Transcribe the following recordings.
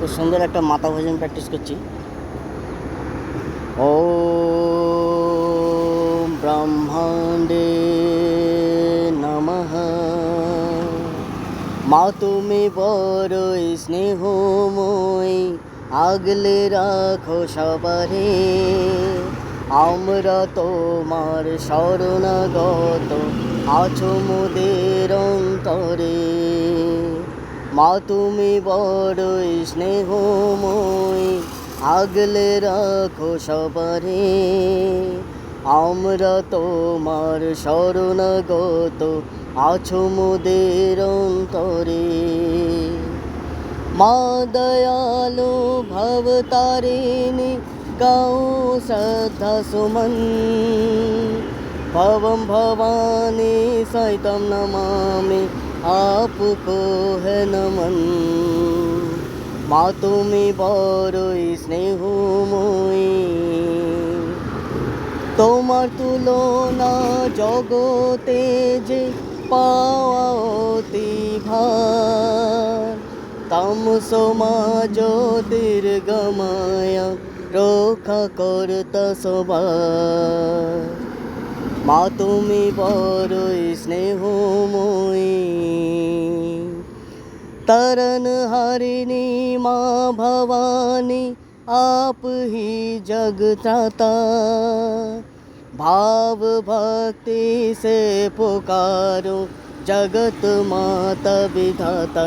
খুব সুন্দর একটা মাথা ভোজন প্র্যাকটিস করছি। ওম ব্রহ্মাণ্ডে নমঃ। মা তুমি বড়ই স্নেহময়ী, আগলে রাখো সবারে। আমরা তোমার শরণাগত, আছো মোদের অন্তরে। মা তুমি বড়ই স্নেহময়ী, আগলে রাখো সবারে। আমরা তোমার শরণাগত, আছো মোদের অন্তরে। মা দয়ালু ভবতারিণী, গাও শ্রদ্ধা সুমন। भवं भवानी सहितं नमामि, आपको है नमन। মা তুমি বড়ই স্নেহময়ী, তোমার তুলনা জগতে যে পাওয়া অতি ভার। তামস সমাজ দীর্ঘমায়া, রক্ষা করতা সবার। মা তুমি বড়ই স্নেহময়ী, तरनहारिणी माँ भवानी, आप ही जगत्राता। भाव भक्ति से पुकारो, जगत माता विधाता।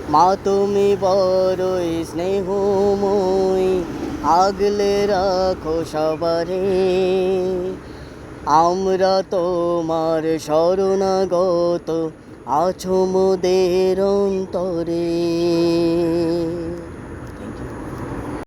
মা তুমি বড়ই স্নেহময়ী, আগলে রাখো সবারে। আমরা তোমার শরণাগত, আছো মোদের অন্তরে।